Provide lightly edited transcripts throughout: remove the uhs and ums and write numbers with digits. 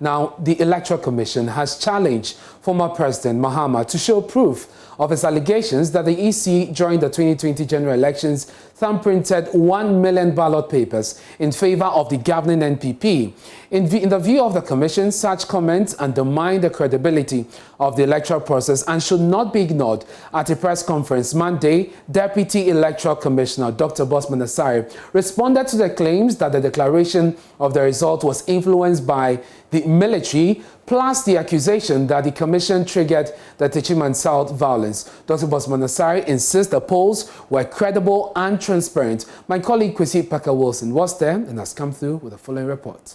Now, the Electoral Commission has challenged former President Mahama to show proof of his allegations that the EC during the 2020 general elections thumbprinted 1 million ballot papers in favor of the governing NPP. In the view of the Commission, such comments undermine the credibility of the electoral process and should not be ignored. At a press conference Monday, Deputy Electoral Commissioner Dr. Bosman Asare responded to the claims that the declaration of the result was influenced by the military, plus the accusation that the Commission triggered the Techiman South violence. Dr. Bosman Asare insists the polls were credible and transparent. My colleague Kwesi Parker-Wilson was there and has come through with the following report.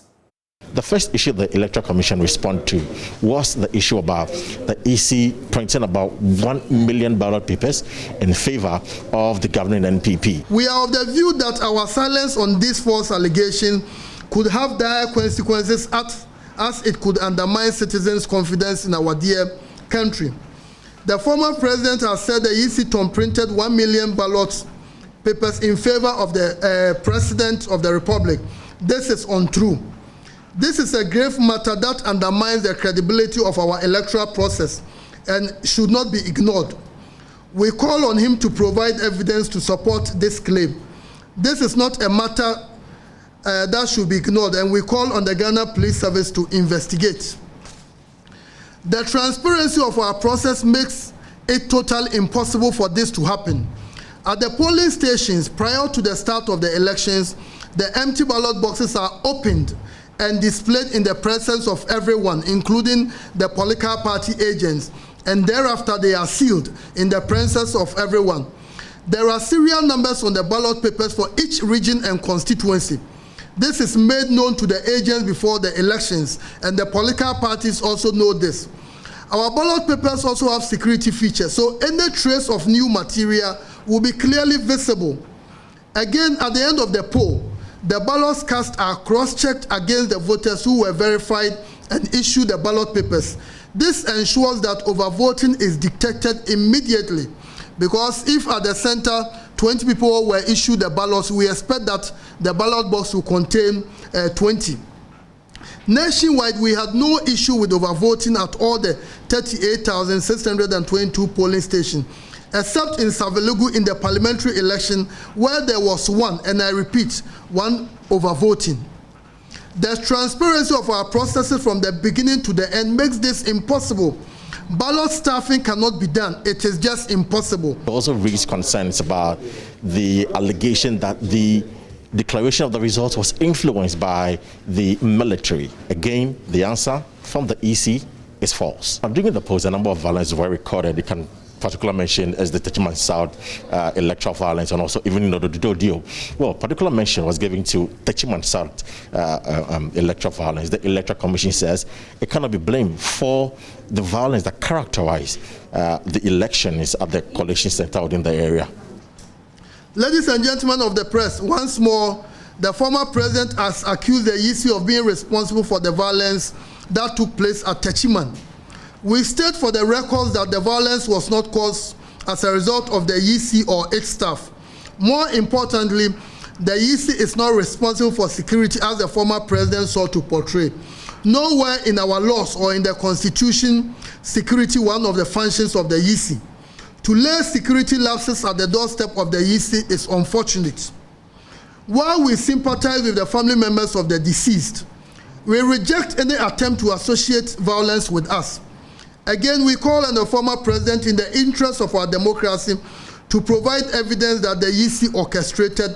The first issue the Electoral Commission responded to was the issue about the EC printing about 1 million ballot papers in favor of the governing NPP. We are of the view that our silence on this false allegation could have dire consequences as it could undermine citizens' confidence in our dear country. The former president has said the EC printed 1 million ballot papers in favor of the President of the Republic. This is untrue. This is a grave matter that undermines the credibility of our electoral process and should not be ignored. We call on him to provide evidence to support this claim. This is not a matter that should be ignored, and we call on the Ghana Police Service to investigate. The transparency of our process makes it totally impossible for this to happen. At the polling stations prior to the start of the elections, the empty ballot boxes are opened and displayed in the presence of everyone, including the political party agents, and thereafter they are sealed in the presence of everyone. There are serial numbers on the ballot papers for each region and constituency. This is made known to the agents before the elections, and the political parties also know this. Our ballot papers also have security features, so any trace of new material will be clearly visible. Again, at the end of the poll, the ballots cast are cross-checked against the voters who were verified and issued the ballot papers. This ensures that overvoting is detected immediately, because if at the center 20 people were issued the ballots, we expect that the ballot box will contain 20. Nationwide, we had no issue with overvoting at all the 38,622 polling stations, except in Savelugu in the parliamentary election, where there was one, and I repeat, one overvoting. The transparency of our processes from the beginning to the end makes this impossible. Ballot stuffing cannot be done. It is just impossible. Also raised concerns about the allegation that the declaration of the results was influenced by the military. Again, the answer from the EC is false. During the polls, a number of violence were recorded. It can particular mention as the Techiman South electoral violence, and also even in the Dodio. Well, particular mention was given to Techiman South electoral violence. The Electoral Commission says it cannot be blamed for the violence that characterized the elections at the collation center within the area. Ladies and gentlemen of the press, once more, the former president has accused the EC of being responsible for the violence that took place at Techiman. We state for the records that the violence was not caused as a result of the EC or its staff. More importantly, the EC is not responsible for security as the former president sought to portray. Nowhere in our laws or in the Constitution, security one of the functions of the EC. To lay security lapses at the doorstep of the EC is unfortunate. While we sympathize with the family members of the deceased, we reject any attempt to associate violence with us. Again, we call on the former president in the interest of our democracy to provide evidence that the EC orchestrated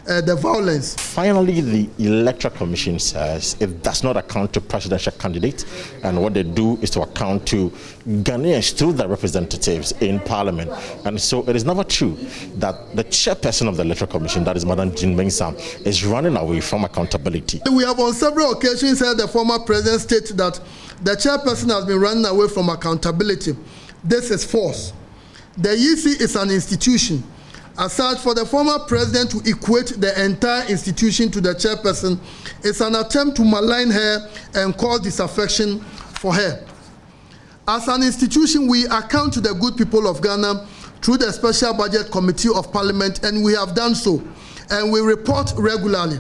the violence. Finally, the Electoral Commission says it does not account to presidential candidates, and what they do is to account to Ghanaians through their representatives in Parliament. And so it is never true that the chairperson of the Electoral Commission, that is Madam Jean Mensah, is running away from accountability. We have on several occasions heard the former president state that the chairperson has been running away from accountability. This is false. The EC is an institution. As such, for the former president to equate the entire institution to the chairperson is an attempt to malign her and cause disaffection for her. As an institution, we account to the good people of Ghana through the Special Budget Committee of Parliament, and we have done so, and we report regularly.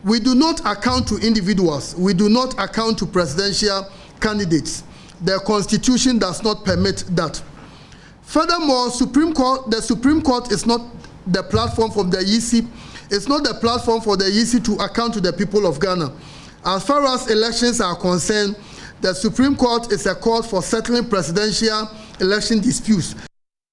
We do not account to individuals. We do not account to presidential candidates. The Constitution does not permit that. Furthermore, the Supreme Court is not the platform for the EC. It's not the platform for the EC to account to the people of Ghana. As far as elections are concerned, the Supreme Court is a court for settling presidential election disputes.